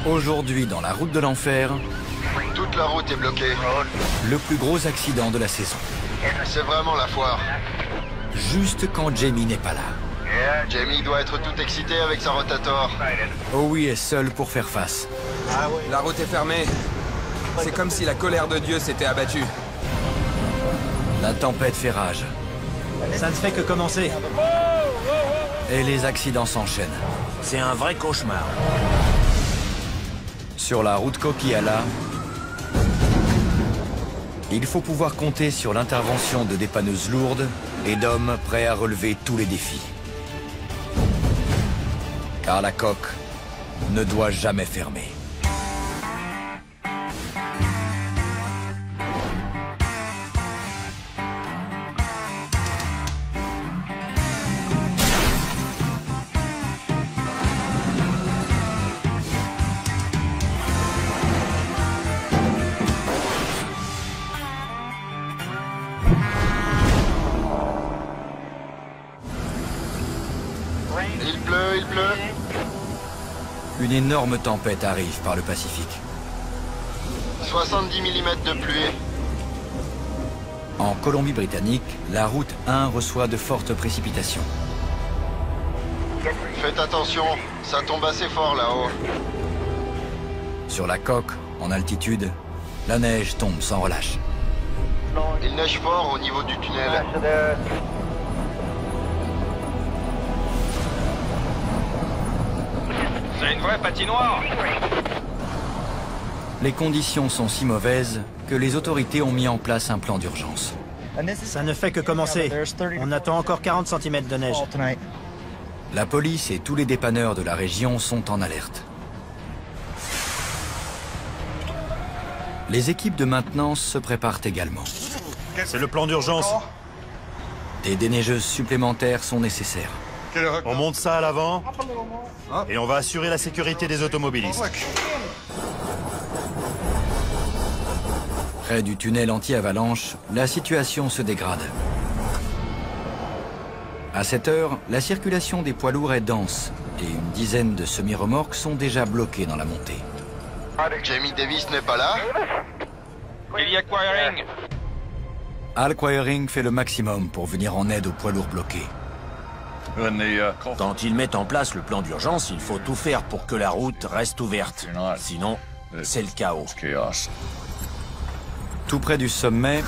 Aujourd'hui, dans la route de l'enfer, Toute la route est bloquée. le plus gros accident de la saison. C'est vraiment la foire. Juste quand Jamie n'est pas là. Jamie doit être tout excité avec sa rotator. Howie est seul pour faire face. La route est fermée. C'est comme si la colère de Dieu s'était abattue. La tempête fait rage. Ça ne fait que commencer. Et les accidents s'enchaînent. C'est un vrai cauchemar. Sur la route Coquihalla, il faut pouvoir compter sur l'intervention de dépanneuses lourdes et d'hommes prêts à relever tous les défis. Car la coque ne doit jamais fermer. Il pleut. Une énorme tempête arrive par le Pacifique. 70 mm de pluie. En Colombie-Britannique, la route 1 reçoit de fortes précipitations. Faites attention, ça tombe assez fort là-haut. Sur la coque, en altitude, la neige tombe sans relâche. Il neige fort au niveau du tunnel. C'est une vraie patinoire. Les conditions sont si mauvaises que les autorités ont mis en place un plan d'urgence. Ça ne fait que commencer. On attend encore 40 cm de neige. La police et tous les dépanneurs de la région sont en alerte. Les équipes de maintenance se préparent également. C'est le plan d'urgence. Des déneigeuses supplémentaires sont nécessaires. On monte ça à l'avant et on va assurer la sécurité des automobilistes. Près du tunnel anti-avalanche, la situation se dégrade. À cette heure, la circulation des poids lourds est dense et une dizaine de semi-remorques sont déjà bloquées dans la montée. Jamie Davis n'est pas là. Il y a Quiring. Al Quiring fait le maximum pour venir en aide aux poids lourds bloqués. Quand ils mettent en place le plan d'urgence, il faut tout faire pour que la route reste ouverte. Sinon, c'est le chaos. Tout près du sommet,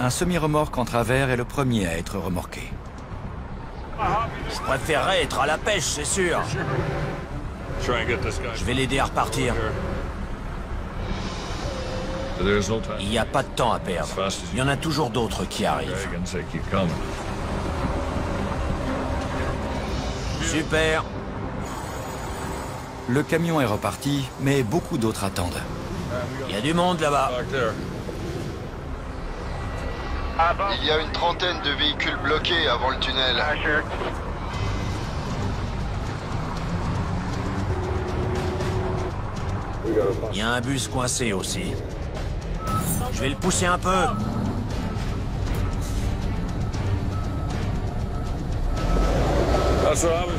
un semi-remorque en travers est le premier à être remorqué. Je préférerais être à la pêche, c'est sûr. Je vais l'aider à repartir. Il n'y a pas de temps à perdre. Il y en a toujours d'autres qui arrivent. Super. Le camion est reparti, mais beaucoup d'autres attendent. Il y a du monde là-bas. Il y a une trentaine de véhicules bloqués avant le tunnel. Il y a un bus coincé aussi. Je vais le pousser un peu.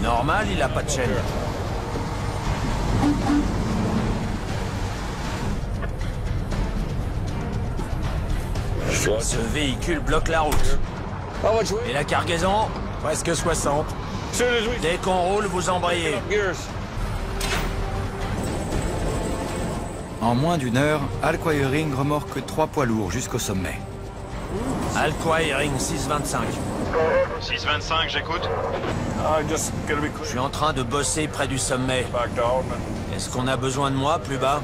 Normal, il a pas de chaîne. Ce véhicule bloque la route. Et la cargaison? Presque 60. Dès qu'on roule, vous embrayez. En moins d'une heure, Al Quiring remorque 3 poids lourds jusqu'au sommet. Al Quiring 625. 625, j'écoute. Je suis en train de bosser près du sommet. Est-ce qu'on a besoin de moi plus bas?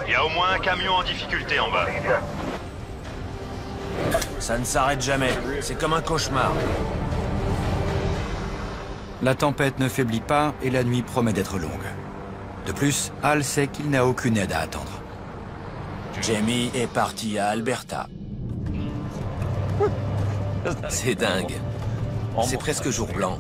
Il y a au moins un camion en difficulté en bas. Ça ne s'arrête jamais. C'est comme un cauchemar. La tempête ne faiblit pas et la nuit promet d'être longue. De plus, Al sait qu'il n'a aucune aide à attendre. Jamie est parti à Alberta. C'est dingue. C'est presque jour blanc.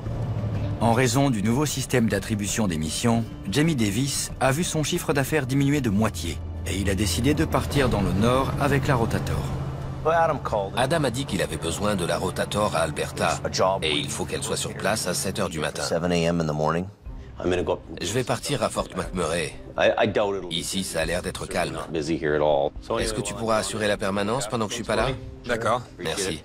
En raison du nouveau système d'attribution des missions, Jamie Davis a vu son chiffre d'affaires diminuer de moitié et il a décidé de partir dans le nord avec la Rotator. Adam a dit qu'il avait besoin de la Rotator à Alberta et il faut qu'elle soit sur place à 7 h du matin. Je vais partir à Fort McMurray. Ici, ça a l'air d'être calme. Est-ce que tu pourras assurer la permanence pendant que je suis pas là? D'accord. Merci.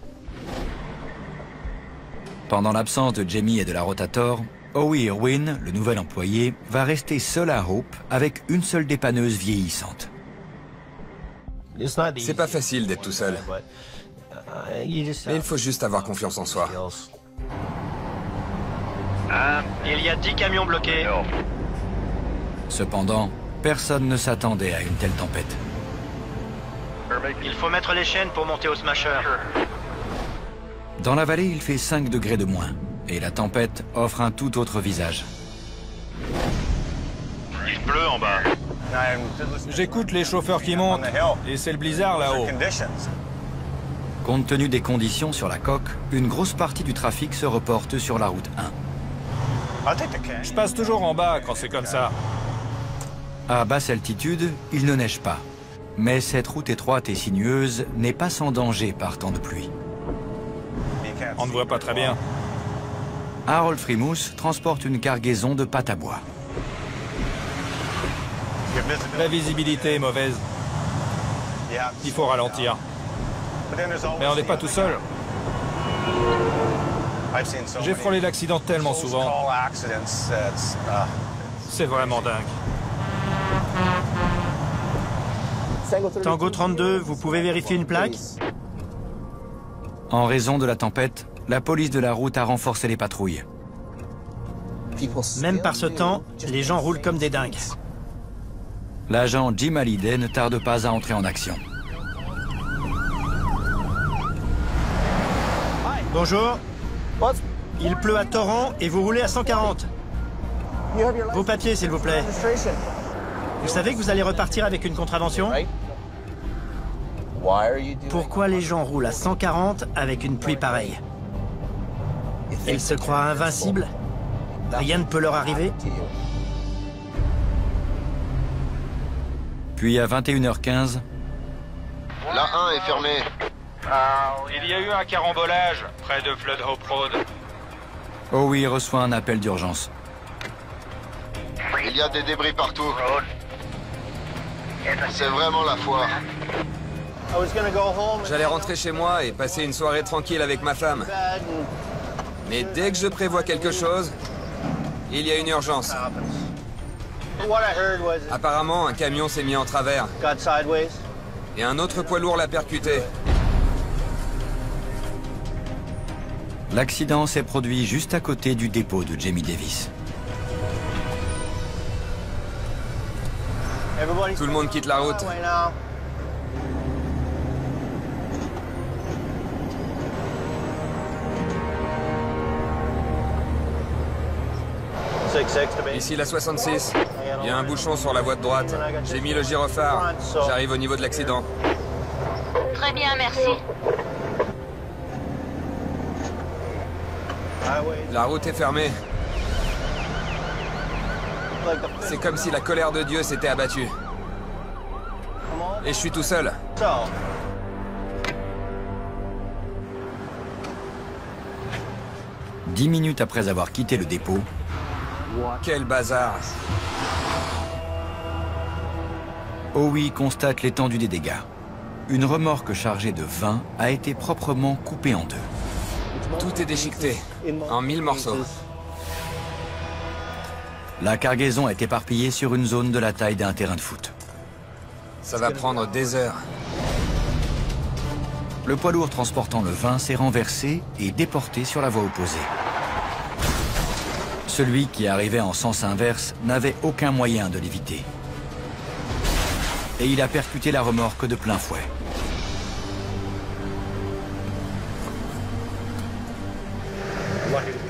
Pendant l'absence de Jamie et de la Rotator, Howie Irwin, le nouvel employé, va rester seul à Hope avec une seule dépanneuse vieillissante. C'est pas facile d'être tout seul. Mais il faut juste avoir confiance en soi. Il y a 10 camions bloqués. Cependant, personne ne s'attendait à une telle tempête. Il faut mettre les chaînes pour monter au Smasher. Dans la vallée, il fait 5 degrés de moins, et la tempête offre un tout autre visage. Il pleut en bas. J'écoute les chauffeurs qui montent, et c'est le blizzard là-haut. Compte tenu des conditions sur la coque, une grosse partie du trafic se reporte sur la route 1. Je passe toujours en bas quand c'est comme ça. À basse altitude, il ne neige pas. Mais cette route étroite et sinueuse n'est pas sans danger par temps de pluie. On ne voit pas très bien. Harold Frimousse transporte une cargaison de pâte à bois. La visibilité est mauvaise. Il faut ralentir. Mais on n'est pas tout seul. J'ai frôlé l'accident tellement souvent. C'est vraiment dingue. Tango 32, vous pouvez vérifier une plaque? En raison de la tempête, la police de la route a renforcé les patrouilles. Même par ce temps, les gens roulent comme des dingues. L'agent Jim Hallyday ne tarde pas à entrer en action. Bonjour. Il pleut à torrent et vous roulez à 140. Vos papiers, s'il vous plaît. Vous savez que vous allez repartir avec une contravention? Pourquoi les gens roulent à 140 avec une pluie pareille? Ils se croient invincibles? Rien ne peut leur arriver? Puis à 21h15, La 1 est fermée. Il y a eu un carambolage près de Flood Hope Road. Howie reçoit un appel d'urgence. Il y a des débris partout. C'est vraiment la foire. J'allais rentrer chez moi et passer une soirée tranquille avec ma femme. Mais dès que je prévois quelque chose, il y a une urgence. Apparemment, un camion s'est mis en travers. Et un autre poids lourd l'a percuté. L'accident s'est produit juste à côté du dépôt de Jamie Davis. Tout le monde quitte la route. Ici la 66. Il y a un bouchon sur la voie de droite. J'ai mis le gyrophare. J'arrive au niveau de l'accident. Très bien, merci. La route est fermée. C'est comme si la colère de Dieu s'était abattue. Et je suis tout seul. Dix minutes après avoir quitté le dépôt, Quel bazar. Howie constate l'étendue des dégâts. Une remorque chargée de vin a été proprement coupée en deux. Tout est déchiqueté, en 1000 morceaux. La cargaison est éparpillée sur une zone de la taille d'un terrain de foot. Ça va prendre des heures. Le poids lourd transportant le vin s'est renversé et déporté sur la voie opposée. Celui qui arrivait en sens inverse n'avait aucun moyen de l'éviter. Et il a percuté la remorque de plein fouet.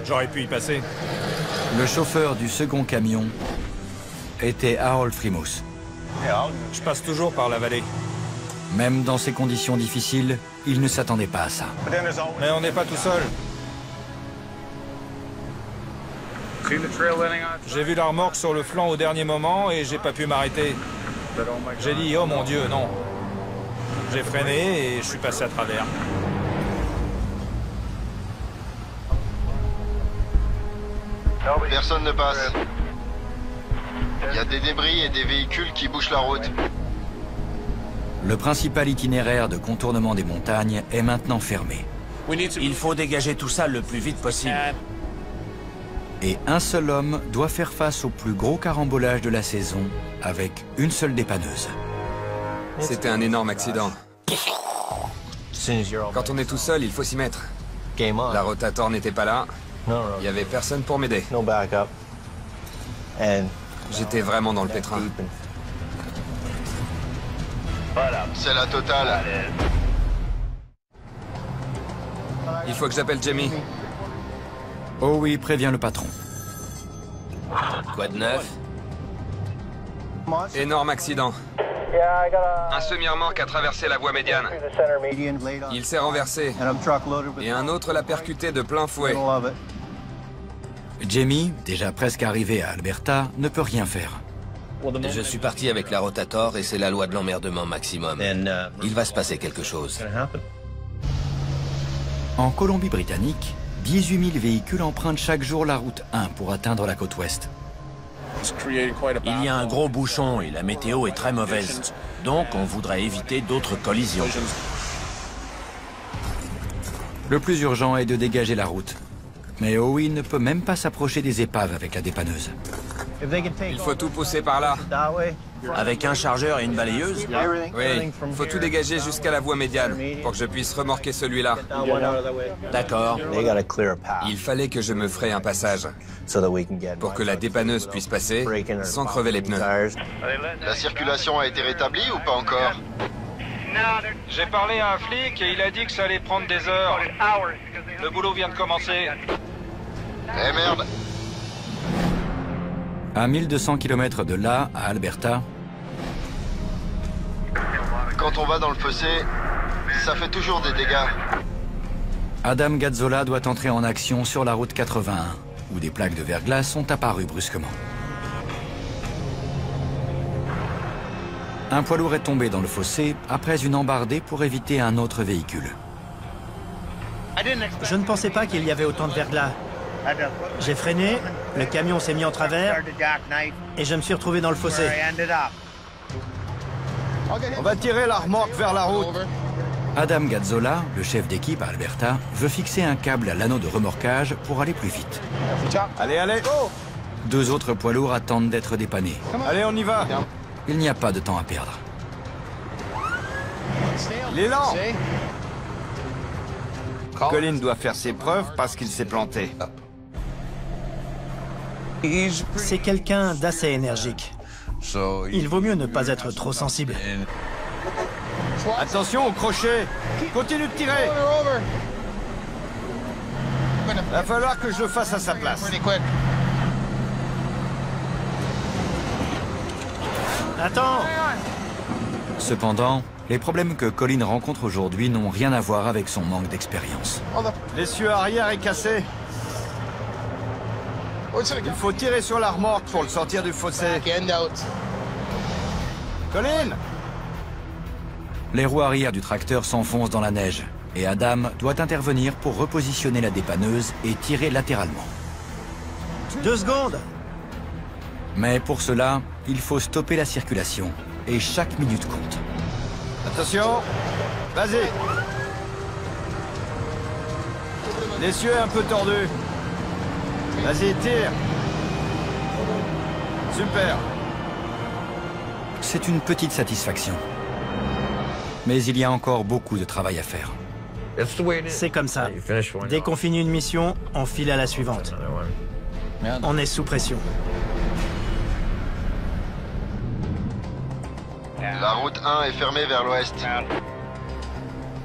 J'aurais pu y passer. Le chauffeur du second camion était Harold Frimousse. Je passe toujours par la vallée. Même dans ces conditions difficiles, il ne s'attendait pas à ça. Mais on n'est pas tout seul. J'ai vu la remorque sur le flanc au dernier moment et j'ai pas pu m'arrêter. J'ai dit, oh mon Dieu, non. J'ai freiné et je suis passé à travers. Personne ne passe. Il y a des débris et des véhicules qui bouchent la route. Le principal itinéraire de contournement des montagnes est maintenant fermé. Il faut dégager tout ça le plus vite possible. Et un seul homme doit faire face au plus gros carambolage de la saison avec une seule dépanneuse. C'était un énorme accident. Quand on est tout seul, il faut s'y mettre. La rotator n'était pas là. Il n'y avait personne pour m'aider. J'étais vraiment dans le pétrin. C'est la totale. Il faut que j'appelle Jamie. Oh oui, prévient le patron. Quoi de neuf? Énorme accident. Un semi-remorque a traversé la voie médiane. Il s'est renversé. Et un autre l'a percuté de plein fouet. Jamie, déjà presque arrivé à Alberta, ne peut rien faire. Je suis parti avec la rotator et c'est la loi de l'emmerdement maximum. Il va se passer quelque chose. En Colombie-Britannique, 18 000 véhicules empruntent chaque jour la route 1 pour atteindre la côte ouest. Il y a un gros bouchon et la météo est très mauvaise. Donc on voudrait éviter d'autres collisions. Le plus urgent est de dégager la route. Mais Owen ne peut même pas s'approcher des épaves avec la dépanneuse. Il faut tout pousser par là. Avec un chargeur et une balayeuse? Oui, il faut tout dégager jusqu'à la voie médiane pour que je puisse remorquer celui-là. D'accord. Il fallait que je me fraie un passage pour que la dépanneuse puisse passer sans crever les pneus. La circulation a été rétablie ou pas encore? J'ai parlé à un flic et il a dit que ça allait prendre des heures. Le boulot vient de commencer. Eh merde! À 1200 km de là, à Alberta, Quand on va dans le fossé, ça fait toujours des dégâts. Adam Gazzola doit entrer en action sur la route 81, où des plaques de verglas sont apparues brusquement. Un poids lourd est tombé dans le fossé après une embardée pour éviter un autre véhicule. Je ne pensais pas qu'il y avait autant de verglas. J'ai freiné, le camion s'est mis en travers et je me suis retrouvé dans le fossé. On va tirer la remorque vers la route. Adam Gazzola, le chef d'équipe à Alberta, veut fixer un câble à l'anneau de remorquage pour aller plus vite. Allez, allez. Deux autres poids lourds attendent d'être dépannés. Allez, on y va. Il n'y a pas de temps à perdre. Il est lent. Colin doit faire ses preuves parce qu'il s'est planté. C'est quelqu'un d'assez énergique. Il vaut mieux ne pas être trop sensible. Attention au crochet. Continue de tirer. Va falloir que je le fasse à sa place. Attends! Cependant, les problèmes que Colin rencontre aujourd'hui n'ont rien à voir avec son manque d'expérience. L'essieu arrière est cassé. Il faut tirer sur la remorque pour le sortir du fossé. Colin! Les roues arrière du tracteur s'enfoncent dans la neige et Adam doit intervenir pour repositionner la dépanneuse et tirer latéralement. 2 secondes! Mais pour cela, il faut stopper la circulation et chaque minute compte. Attention! Vas-y! L'essieu est un peu tordu. Vas-y, tire! Super! C'est une petite satisfaction. Mais il y a encore beaucoup de travail à faire. C'est comme ça. Dès qu'on finit une mission, on file à la suivante. On est sous pression. La route 1 est fermée vers l'ouest.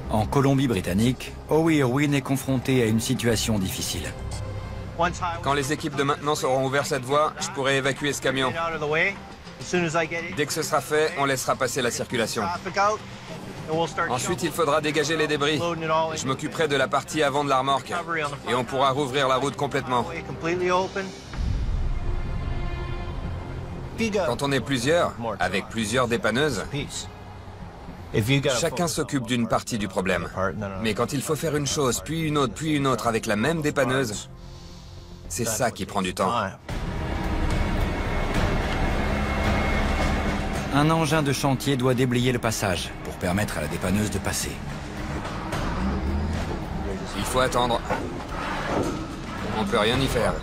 En Colombie-Britannique, Howie Irwin est confronté à une situation difficile. Quand les équipes de maintenance auront ouvert cette voie, je pourrai évacuer ce camion. Dès que ce sera fait, on laissera passer la circulation. Ensuite, il faudra dégager les débris. Je m'occuperai de la partie avant de la remorque. Et on pourra rouvrir la route complètement. Quand on est plusieurs, avec plusieurs dépanneuses, chacun s'occupe d'une partie du problème. Mais quand il faut faire une chose, puis une autre avec la même dépanneuse, c'est ça qui prend du temps. Un engin de chantier doit déblayer le passage pour permettre à la dépanneuse de passer. Il faut attendre. On peut rien y faire.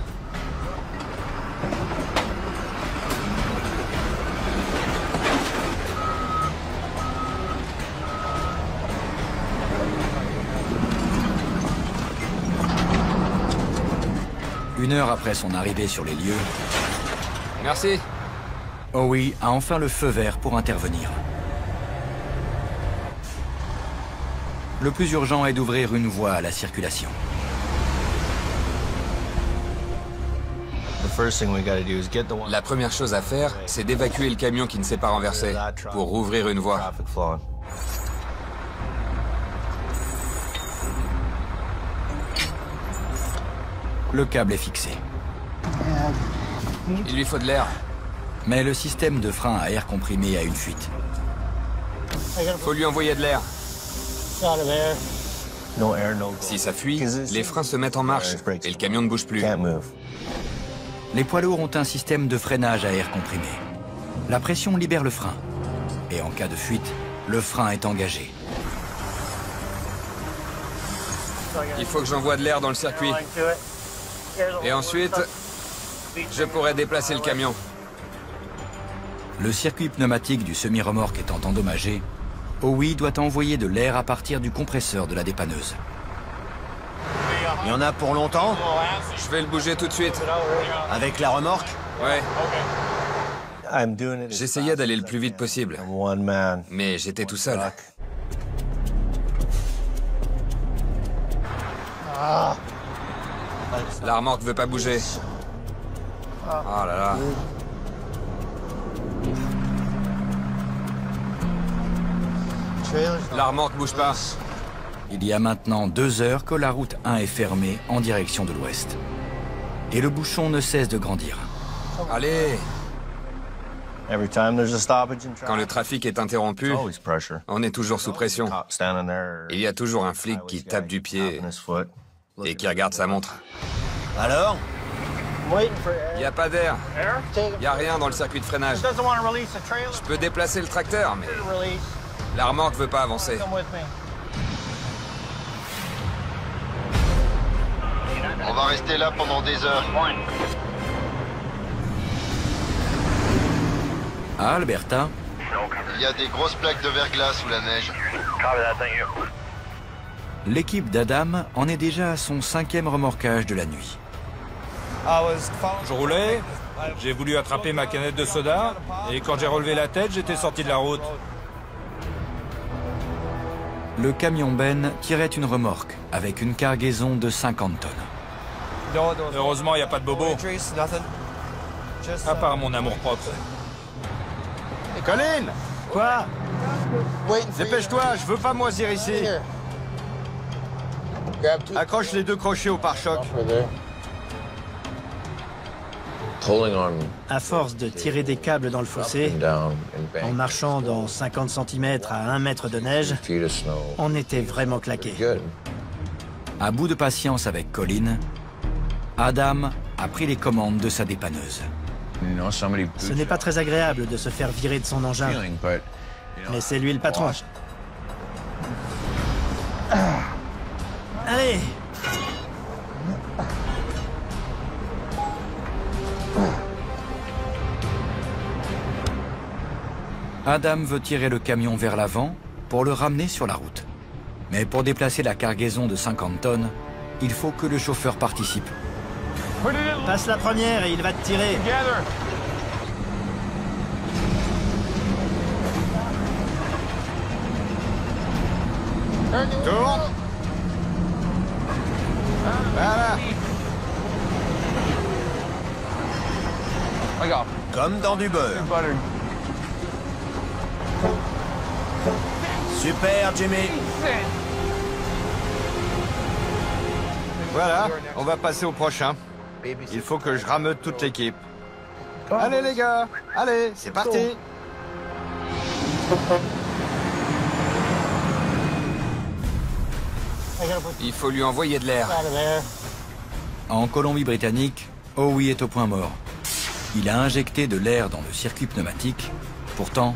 Une heure après son arrivée sur les lieux, Merci. Howie a enfin le feu vert pour intervenir. Le plus urgent est d'ouvrir une voie à la circulation. La première chose à faire, c'est d'évacuer le camion qui ne s'est pas renversé, pour rouvrir une voie. Le câble est fixé. Il lui faut de l'air. Mais le système de frein à air comprimé a une fuite. Faut lui envoyer de l'air. Si ça fuit, les freins se mettent en marche et le camion ne bouge plus. Les poids lourds ont un système de freinage à air comprimé. La pression libère le frein. Et en cas de fuite, le frein est engagé. Il faut que j'envoie de l'air dans le circuit. Et ensuite, je pourrai déplacer le camion. Le circuit pneumatique du semi-remorque étant endommagé, Howie doit envoyer de l'air à partir du compresseur de la dépanneuse. Il y en a pour longtemps? Je vais le bouger tout de suite. Avec la remorque? Ouais. J'essayais d'aller le plus vite possible. Mais j'étais tout seul. La remorque veut pas bouger. Oh là là. La remorque bouge pas. Il y a maintenant 2 heures que la route 1 est fermée en direction de l'ouest. Et le bouchon ne cesse de grandir. Allez! Quand le trafic est interrompu, on est toujours sous pression. Il y a toujours un flic qui tape du pied et qui regarde sa montre. Alors? Il n'y a pas d'air. Il n'y a rien dans le circuit de freinage. Je peux déplacer le tracteur, mais la remorque veut pas avancer. On va rester là pendant des heures. À Alberta, Il y a des grosses plaques de verglas sous la neige. l'équipe d'Adam en est déjà à son 5e remorquage de la nuit. Je roulais, j'ai voulu attraper ma canette de soda, et quand j'ai relevé la tête, j'étais sorti de la route. Le camion Ben tirait une remorque avec une cargaison de 50 tonnes. Heureusement, il n'y a pas de bobo. À part mon amour-propre. Colin! Quoi? Dépêche-toi, je veux pas moisir ici. Accroche les 2 crochets au pare-choc. À force de tirer des câbles dans le fossé, en marchant dans 50 cm à 1 mètre de neige, on était vraiment claqués. À bout de patience avec Colin, Adam a pris les commandes de sa dépanneuse. Ce n'est pas très agréable de se faire virer de son engin, mais c'est lui le patron. Allez! Adam veut tirer le camion vers l'avant pour le ramener sur la route. Mais pour déplacer la cargaison de 50 tonnes, il faut que le chauffeur participe. Passe la première et il va te tirer. Tourne. Voilà. Comme dans du beurre. Super, Jimmy. Voilà, on va passer au prochain. Il faut que je rameute toute l'équipe. Allez les gars, allez, c'est parti. Il faut lui envoyer de l'air. En Colombie-Britannique, Howie est au point mort. Il a injecté de l'air dans le circuit pneumatique Pourtant,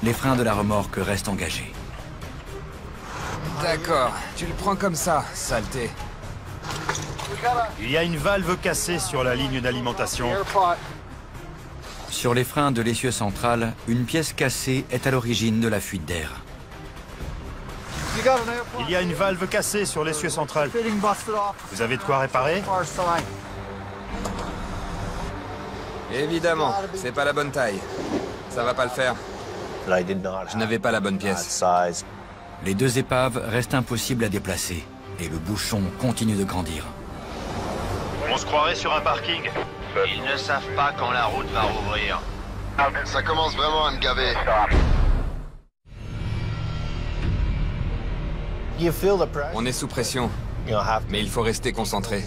les freins de la remorque restent engagés. D'accord, tu le prends comme ça, saleté. Il y a une valve cassée sur la ligne d'alimentation. Sur les freins de l'essieu central, une pièce cassée est à l'origine de la fuite d'air. Il y a une valve cassée sur l'essieu central. Vous avez de quoi réparer? Évidemment, c'est pas la bonne taille. Ça va pas le faire. Je n'avais pas la bonne pièce. Les deux épaves restent impossibles à déplacer et le bouchon continue de grandir. On se croirait sur un parking. Ils ne savent pas quand la route va rouvrir. Ça commence vraiment à me gaver. On est sous pression, mais il faut rester concentré.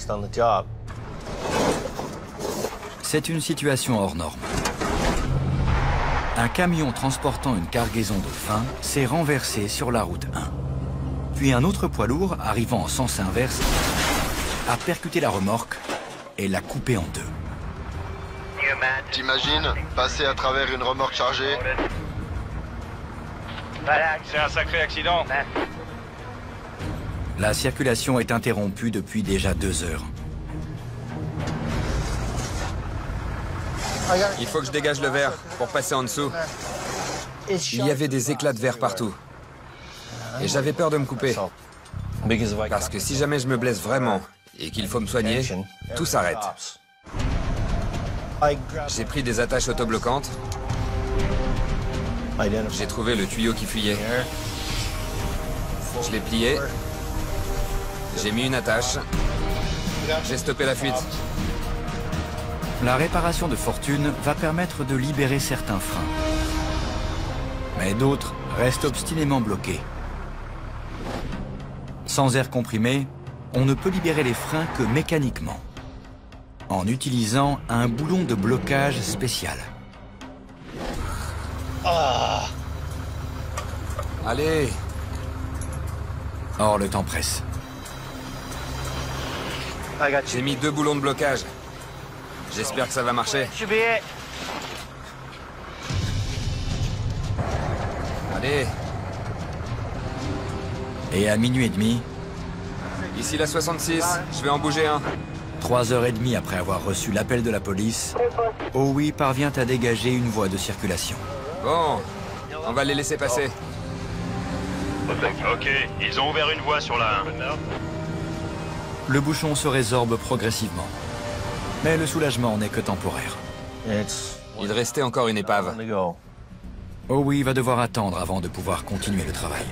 C'est une situation hors norme. Un camion transportant une cargaison de vin s'est renversé sur la route 1. Puis un autre poids lourd, arrivant en sens inverse, a percuté la remorque et l'a coupée en deux. T'imagines passer à travers une remorque chargée? C'est un sacré accident. La circulation est interrompue depuis déjà 2 heures. Il faut que je dégage le verre pour passer en dessous. Il y avait des éclats de verre partout. Et j'avais peur de me couper. Parce que si jamais je me blesse vraiment et qu'il faut me soigner, tout s'arrête. J'ai pris des attaches autobloquantes. J'ai trouvé le tuyau qui fuyait. Je l'ai plié. J'ai mis une attache. J'ai stoppé la fuite. La réparation de fortune va permettre de libérer certains freins. Mais d'autres restent obstinément bloqués. Sans air comprimé, on ne peut libérer les freins que mécaniquement, en utilisant un boulon de blocage spécial. Allez! Or, le temps presse. J'ai mis 2 boulons de blocage. J'espère que ça va marcher. Allez. Et à minuit et demi... Ici la 66, je vais en bouger un. 3h30 après avoir reçu l'appel de la police, Howie parvient à dégager une voie de circulation. Bon, on va les laisser passer. Ok, ils ont ouvert une voie sur la 1. Le bouchon se résorbe progressivement. Mais le soulagement n'est que temporaire. Il restait encore une épave. Howie va devoir attendre avant de pouvoir continuer le travail.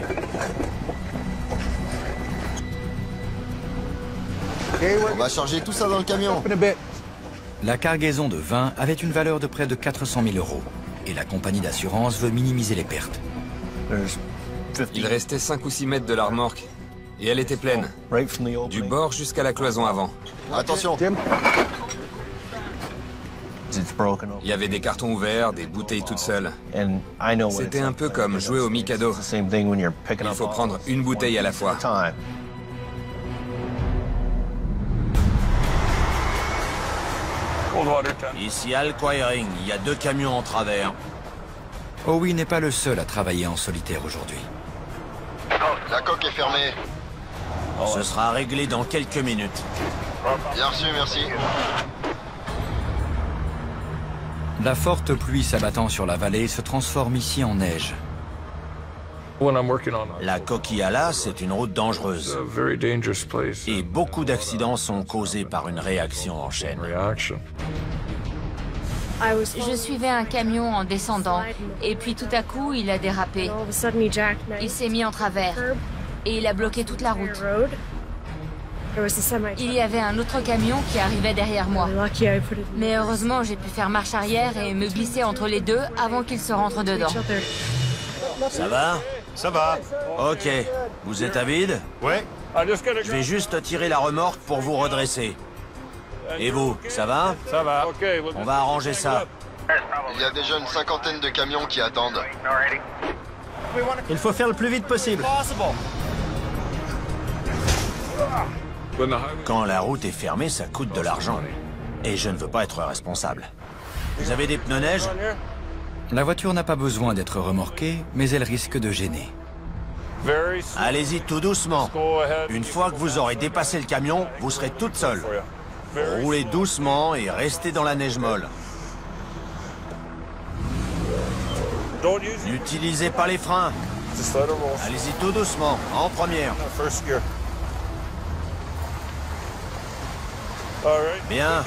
On va charger tout ça dans le camion. La cargaison de vin avait une valeur de près de 400 000 € et la compagnie d'assurance veut minimiser les pertes. Il restait 5 ou 6 mètres de la remorque et elle était pleine, du bord jusqu'à la cloison avant. Attention. Il y avait des cartons ouverts, des bouteilles toutes seules. C'était un peu comme jouer au Mikado. Il faut prendre une bouteille à la fois. Ici Al Quiring, il y a 2 camions en travers. Howie n'est pas le seul à travailler en solitaire aujourd'hui. La coque est fermée. Ce sera réglé dans quelques minutes. Bien reçu, merci. La forte pluie s'abattant sur la vallée se transforme ici en neige. La Coquillala, c'est une route dangereuse. Et beaucoup d'accidents sont causés par une réaction en chaîne. Je suivais un camion en descendant, et puis tout à coup, il a dérapé. Il s'est mis en travers, et il a bloqué toute la route. Il y avait un autre camion qui arrivait derrière moi. Mais heureusement, j'ai pu faire marche arrière et me glisser entre les deux avant qu'ils se rentrent dedans. Ça va? Ça va. Ok. Vous êtes à vide? Ouais. Je vais juste tirer la remorque pour vous redresser. Et vous, ça va? Ça va. On va arranger ça. Il y a déjà une 50aine de camions qui attendent. Il faut faire le plus vite possible. Quand la route est fermée, ça coûte de l'argent. Et je ne veux pas être responsable. Vous avez des pneus neige? La voiture n'a pas besoin d'être remorquée, mais elle risque de gêner. Allez-y tout doucement. Une fois que vous aurez dépassé le camion, vous serez toute seule. Roulez doucement et restez dans la neige molle. N'utilisez pas les freins. Allez-y tout doucement, en première. Bien.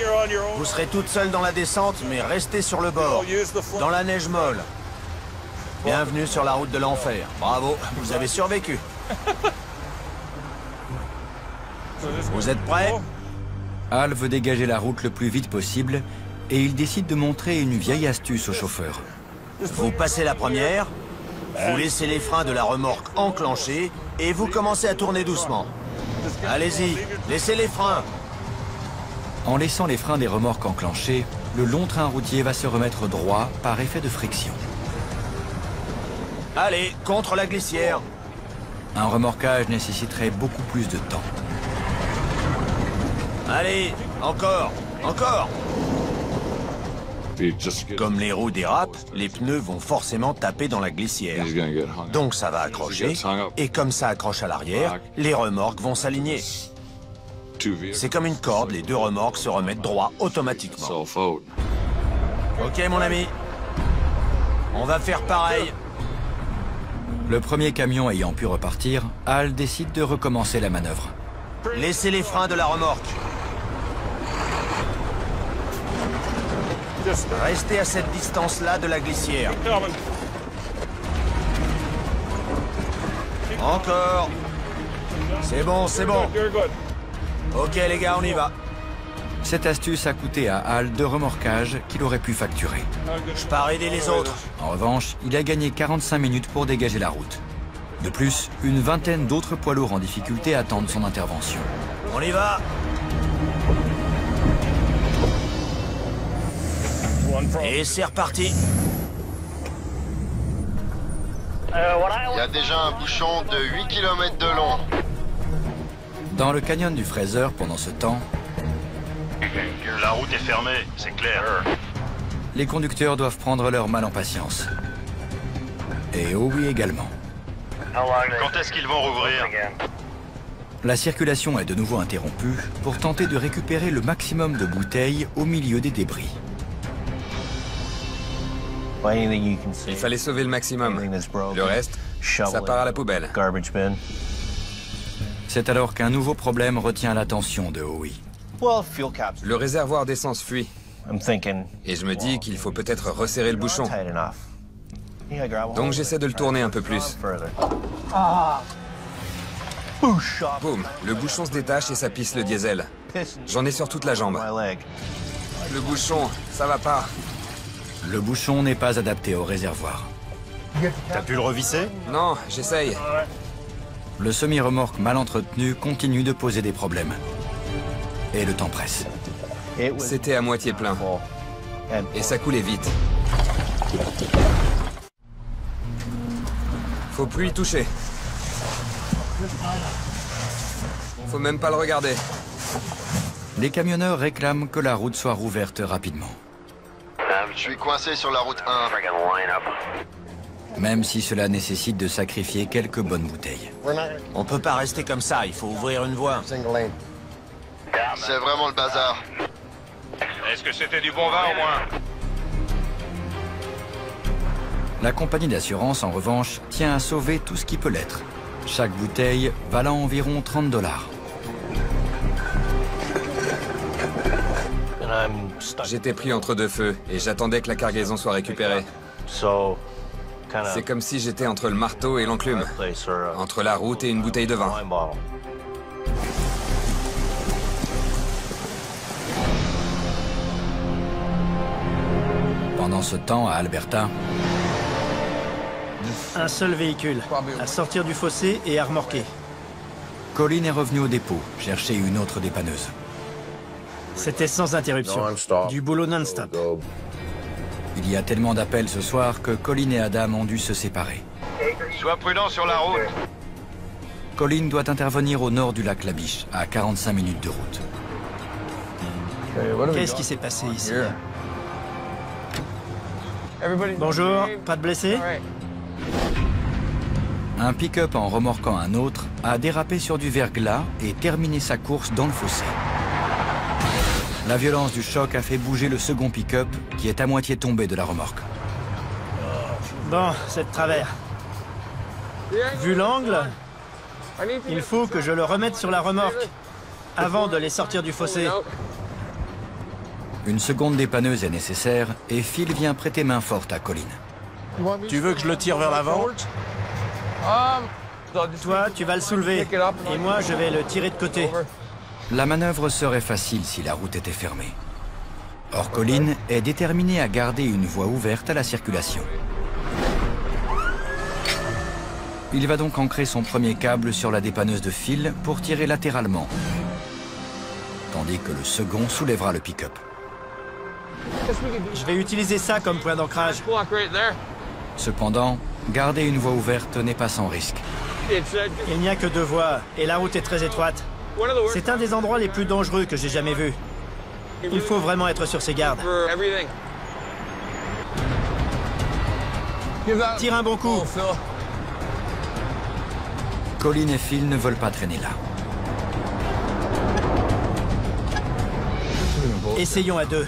Vous serez toute seule dans la descente, mais restez sur le bord, dans la neige molle. Bienvenue sur la route de l'enfer. Bravo, vous avez survécu. Vous êtes prêts? Hal veut dégager la route le plus vite possible et il décide de montrer une vieille astuce au chauffeur. Vous passez la première, vous laissez les freins de la remorque enclenchés et vous commencez à tourner doucement. Allez-y, laissez les freins. En laissant les freins des remorques enclenchés, le long train routier va se remettre droit par effet de friction. Allez, contre la glissière. Un remorquage nécessiterait beaucoup plus de temps. Allez, encore, encore. Comme les roues dérapent, les pneus vont forcément taper dans la glissière. Donc ça va accrocher, et comme ça accroche à l'arrière, les remorques vont s'aligner. C'est comme une corde, les deux remorques se remettent droit automatiquement. Ok mon ami, on va faire pareil. Le premier camion ayant pu repartir, Hal décide de recommencer la manœuvre. Laissez les freins de la remorque. Restez à cette distance-là de la glissière. Encore. C'est bon, c'est bon. Ok les gars, on y va. Cette astuce a coûté à Hal 2 remorquages qu'il aurait pu facturer. Je pars aider les autres. En revanche, il a gagné 45 minutes pour dégager la route. De plus, une vingtaine d'autres poids lourds en difficulté attendent son intervention. On y va. Et c'est reparti. Il y a déjà un bouchon de 8 km de long. Dans le canyon du Fraser, pendant ce temps, la route est fermée, c'est clair. les conducteurs doivent prendre leur mal en patience. Et Howie également. Quand est-ce qu'ils vont rouvrir? La circulation est de nouveau interrompue pour tenter de récupérer le maximum de bouteilles au milieu des débris. Il fallait sauver le maximum. Le reste, ça part à la poubelle. C'est alors qu'un nouveau problème retient l'attention de Howie. Le réservoir d'essence fuit. Et je me dis qu'il faut peut-être resserrer le bouchon. Donc j'essaie de le tourner un peu plus. Boum, le bouchon se détache et ça pisse le diesel. J'en ai sur toute la jambe. Le bouchon, ça va pas. Le bouchon n'est pas adapté au réservoir. T'as pu le revisser? Non, j'essaye. Le semi-remorque mal entretenu continue de poser des problèmes. Et le temps presse. C'était à moitié plein. Et ça coulait vite. Faut plus y toucher. Faut même pas le regarder. Les camionneurs réclament que la route soit rouverte rapidement. Je suis coincé sur la route 1. Même si cela nécessite de sacrifier quelques bonnes bouteilles. On peut pas rester comme ça, il faut ouvrir une voie. C'est vraiment le bazar. Est-ce que c'était du bon vin au moins? La compagnie d'assurance, en revanche, tient à sauver tout ce qui peut l'être. Chaque bouteille valant environ 30 $. J'étais pris entre deux feux et j'attendais que la cargaison soit récupérée. C'est comme si j'étais entre le marteau et l'enclume. Entre la route et une bouteille de vin. Pendant ce temps, à Alberta, un seul véhicule, à sortir du fossé et à remorquer. Colin est revenu au dépôt, chercher une autre dépanneuse. C'était sans interruption, du boulot non-stop. Il y a tellement d'appels ce soir que Colin et Adam ont dû se séparer. Sois prudent sur la route. Colin doit intervenir au nord du lac Labiche, à 45 minutes de route. Qu'est-ce qui s'est passé ici? Bonjour, pas de blessés? Un pick-up en remorquant un autre a dérapé sur du verglas et terminé sa course dans le fossé. La violence du choc a fait bouger le second pick-up qui est à moitié tombé de la remorque. Bon, c'est de travers. Vu l'angle, il faut que je le remette sur la remorque avant de les sortir du fossé. Une seconde dépanneuse est nécessaire et Phil vient prêter main forte à Colin. Tu veux que je le tire vers l'avant? Toi, tu vas le soulever et moi, je vais le tirer de côté. La manœuvre serait facile si la route était fermée. Or, Colin est déterminé à garder une voie ouverte à la circulation. Il va donc ancrer son premier câble sur la dépanneuse de Phil pour tirer latéralement, tandis que le second soulèvera le pick-up. Je vais utiliser ça comme point d'ancrage. Cependant, garder une voie ouverte n'est pas sans risque. Il n'y a que 2 voies et la route est très étroite. C'est un des endroits les plus dangereux que j'ai jamais vu. Il faut vraiment être sur ses gardes. Tire un bon coup. Colin et Phil ne veulent pas traîner là. Essayons à 2.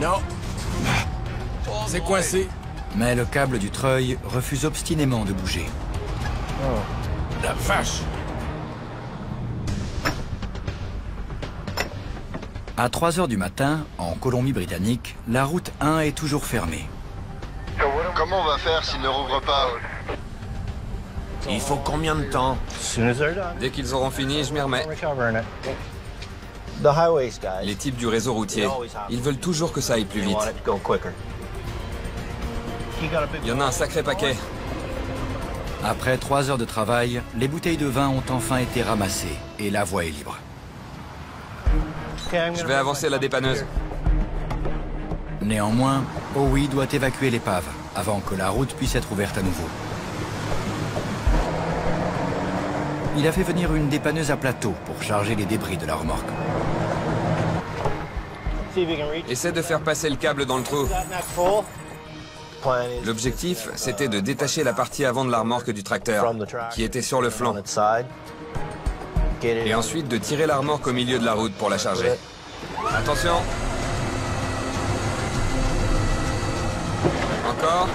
Non. C'est coincé. Mais le câble du treuil refuse obstinément de bouger. La vache! À 3 h du matin, en Colombie-Britannique, la route 1 est toujours fermée. Comment on va faire s'ils ne rouvrent pas? Il faut combien de temps? Dès qu'ils auront fini, je m'y remets. Les types du réseau routier, ils veulent toujours que ça aille plus vite. Il y en a un sacré paquet. Après 3 heures de travail, les bouteilles de vin ont enfin été ramassées et la voie est libre. Je vais avancer la dépanneuse. Néanmoins, Howie doit évacuer l'épave avant que la route puisse être ouverte à nouveau. Il a fait venir une dépanneuse à plateau pour charger les débris de la remorque. Essaie de faire passer le câble dans le trou. L'objectif, c'était de détacher la partie avant de la remorque du tracteur, qui était sur le flanc. Et ensuite de tirer la remorque au milieu de la route pour la charger. Attention! Encore?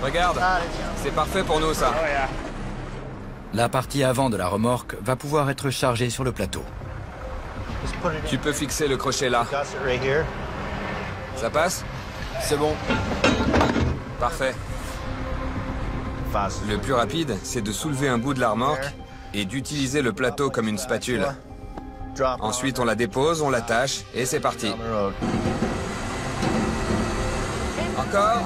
Regarde, c'est parfait pour nous ça. La partie avant de la remorque va pouvoir être chargée sur le plateau. Tu peux fixer le crochet là. Ça passe? C'est bon. Parfait. Le plus rapide, c'est de soulever un bout de la remorque et d'utiliser le plateau comme une spatule. Ensuite, on la dépose, on l'attache et c'est parti. Encore?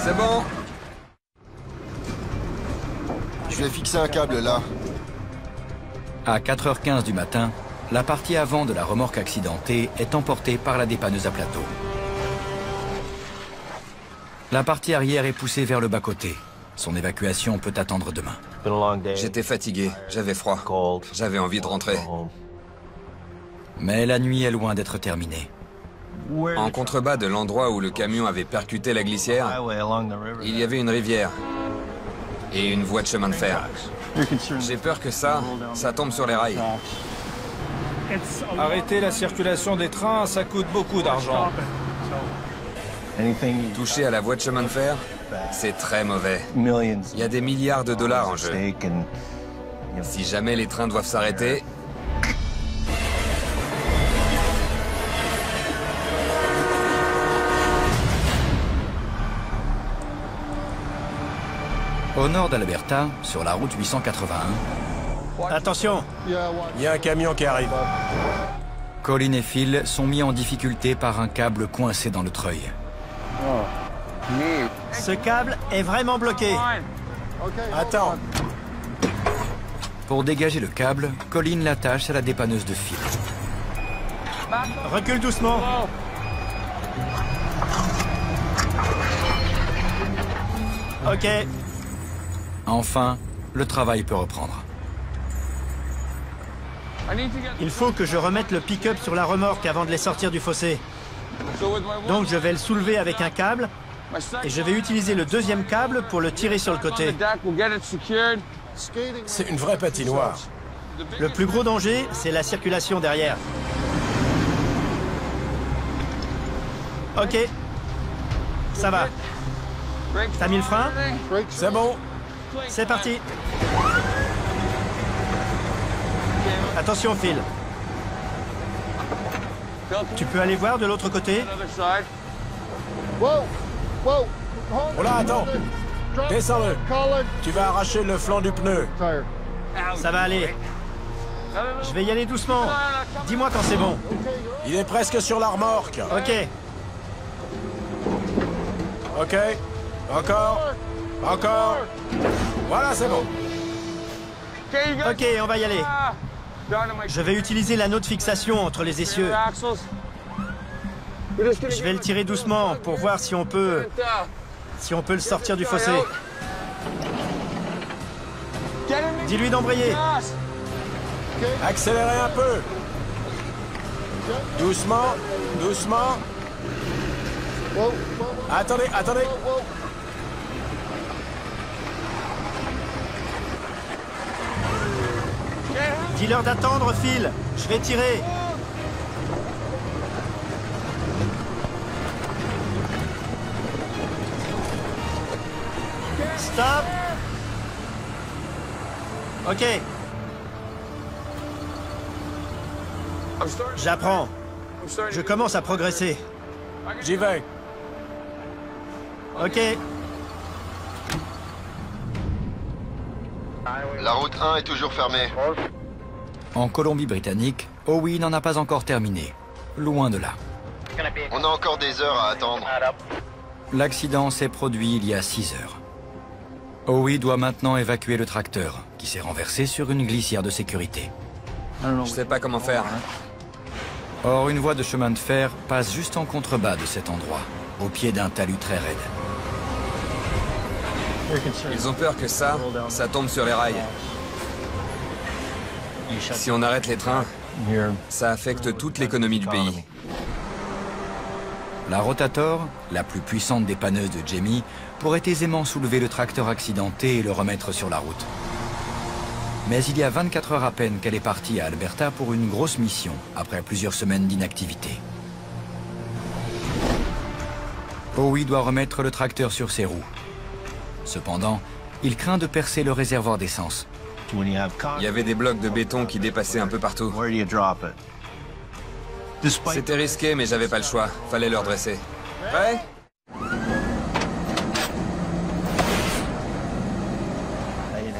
C'est bon. Je vais fixer un câble là. À 4h15 du matin, la partie avant de la remorque accidentée est emportée par la dépanneuse à plateau. La partie arrière est poussée vers le bas-côté. Son évacuation peut attendre demain. J'étais fatigué, j'avais froid, j'avais envie de rentrer. Mais la nuit est loin d'être terminée. En contrebas de l'endroit où le camion avait percuté la glissière, il y avait une rivière et une voie de chemin de fer. J'ai peur que ça tombe sur les rails. Arrêter la circulation des trains, ça coûte beaucoup d'argent. Toucher à la voie de chemin de fer, c'est très mauvais. Il y a des milliards de dollars en jeu. Si jamais les trains doivent s'arrêter... Au nord d'Alberta, sur la route 881... Attention! Il y a un camion qui arrive. Colin et Phil sont mis en difficulté par un câble coincé dans le treuil. Ce câble est vraiment bloqué. Attends. Pour dégager le câble, Colin l'attache à la dépanneuse de Phil. Recule doucement. Ok. Enfin, le travail peut reprendre. Il faut que je remette le pick-up sur la remorque avant de les sortir du fossé. Donc je vais le soulever avec un câble et je vais utiliser le deuxième câble pour le tirer sur le côté. C'est une vraie patinoire. Le plus gros danger, c'est la circulation derrière. Ok. Ça va. T'as mis le frein? C'est bon. C'est parti. Attention, Phil. Tu peux aller voir de l'autre côté? Oh là, attends. Descends-le. Tu vas arracher le flanc du pneu. Ça va aller. Je vais y aller doucement. Dis-moi quand c'est bon. Il est presque sur la remorque. Ok. Ok. Encore. Encore. Voilà, c'est bon. Ok, on va y aller. Je vais utiliser l'anneau de fixation entre les essieux. Je vais le tirer doucement pour voir si on peut le sortir du fossé. Dis-lui d'embrayer. Accélérez un peu. Doucement, doucement. Attendez, attendez. Dis-leur d'attendre, Phil. Je vais tirer. Stop. Ok. J'apprends. Je commence à progresser. J'y vais. Ok. La route 1 est toujours fermée. En Colombie-Britannique, Howie n'en a pas encore terminé. Loin de là. On a encore des heures à attendre. L'accident s'est produit il y a 6 heures. Howie doit maintenant évacuer le tracteur, qui s'est renversé sur une glissière de sécurité. Je sais pas comment faire. Or, une voie de chemin de fer passe juste en contrebas de cet endroit, au pied d'un talus très raide. Ils ont peur que ça tombe sur les rails. Si on arrête les trains, ça affecte toute l'économie du pays. La Rotator, la plus puissante des panneuses de Jamie, pourrait aisément soulever le tracteur accidenté et le remettre sur la route. Mais il y a 24 heures à peine qu'elle est partie à Alberta pour une grosse mission, après plusieurs semaines d'inactivité. Howie doit remettre le tracteur sur ses roues. Cependant, il craint de percer le réservoir d'essence. Il y avait des blocs de béton qui dépassaient un peu partout. C'était risqué, mais j'avais pas le choix. Fallait le redresser. Prêt?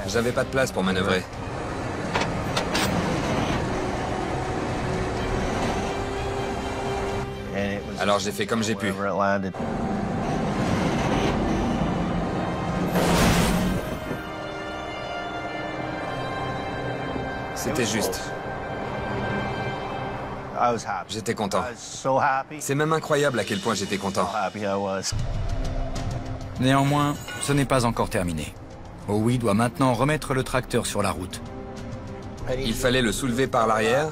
J'avais pas de place pour manœuvrer. Alors j'ai fait comme j'ai pu. C'était juste. J'étais content. C'est même incroyable à quel point j'étais content. Néanmoins, ce n'est pas encore terminé. Howie doit maintenant remettre le tracteur sur la route. Il fallait le soulever par l'arrière,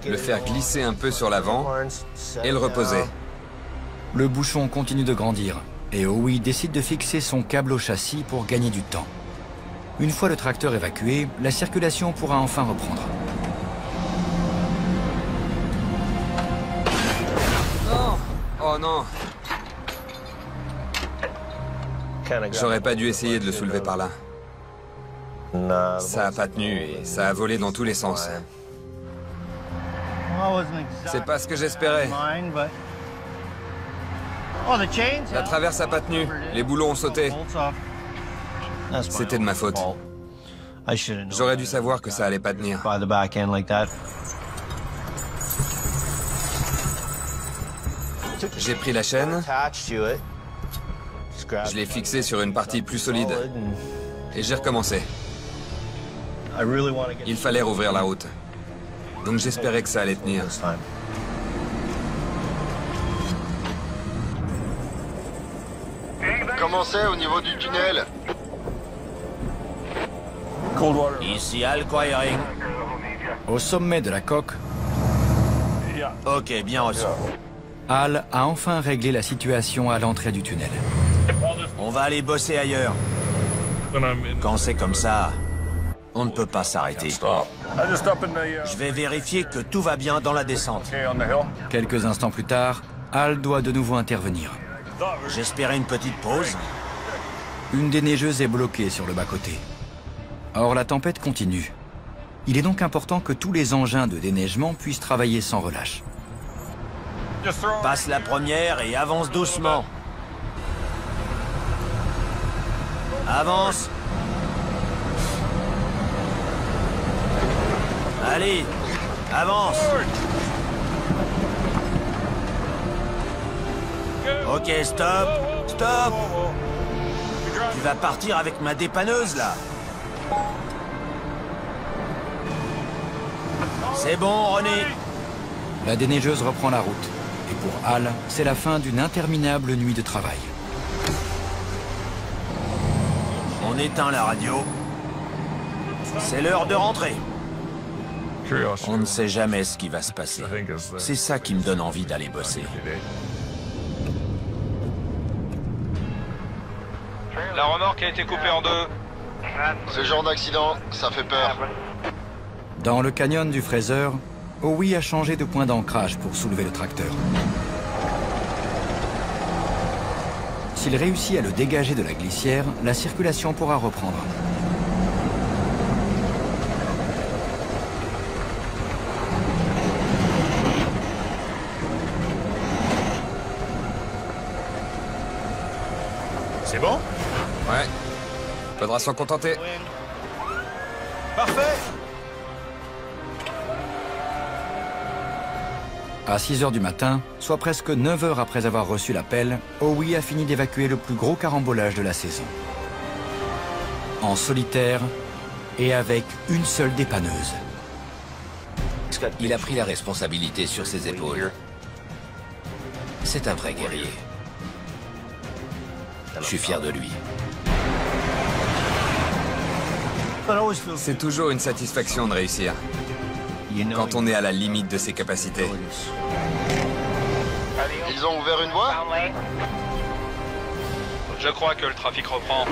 le faire glisser un peu sur l'avant et le reposer. Le bouchon continue de grandir et Howie décide de fixer son câble au châssis pour gagner du temps. Une fois le tracteur évacué, la circulation pourra enfin reprendre. Non! Oh non! J'aurais pas dû essayer de le soulever par là. Ça a pas tenu et ça a volé dans tous les sens. C'est pas ce que j'espérais. La traverse a pas tenu. Les boulons ont sauté. C'était de ma faute. J'aurais dû savoir que ça allait pas tenir. J'ai pris la chaîne. Je l'ai fixé sur une partie plus solide. Et j'ai recommencé. Il fallait rouvrir la route. Donc j'espérais que ça allait tenir. Comment c'est au niveau du tunnel? Ici Al Quiring. Au sommet de la coque, Ok, bien reçu. Al a enfin réglé la situation à l'entrée du tunnel. On va aller bosser ailleurs. Quand c'est comme ça, on ne peut pas s'arrêter. Je vais vérifier que tout va bien dans la descente. Quelques instants plus tard, Al doit de nouveau intervenir. J'espérais une petite pause. Une des neigeuses est bloquée sur le bas-côté. Or, la tempête continue. Il est donc important que tous les engins de déneigement puissent travailler sans relâche. Passe la première et avance doucement. Avance. Allez, avance. Ok, stop. Stop. Tu vas partir avec ma dépanneuse, là. C'est bon, René. La déneigeuse reprend la route. Et pour Al, c'est la fin d'une interminable nuit de travail. On éteint la radio. C'est l'heure de rentrer. On ne sait jamais ce qui va se passer. C'est ça qui me donne envie d'aller bosser. La remorque a été coupée en deux. Ce genre d'accident, ça fait peur. Dans le canyon du Fraser, Howie a changé de point d'ancrage pour soulever le tracteur. S'il réussit à le dégager de la glissière, la circulation pourra reprendre. C'est bon? Ouais. Faudra s'en contenter. Parfait! À 6 h du matin, soit presque 9 heures après avoir reçu l'appel, Howie a fini d'évacuer le plus gros carambolage de la saison. En solitaire et avec une seule dépanneuse. Il a pris la responsabilité sur ses épaules. C'est un vrai guerrier. Je suis fier de lui. C'est toujours une satisfaction de réussir. Quand on est à la limite de ses capacités. Ils ont ouvert une voie? Je crois que le trafic reprend.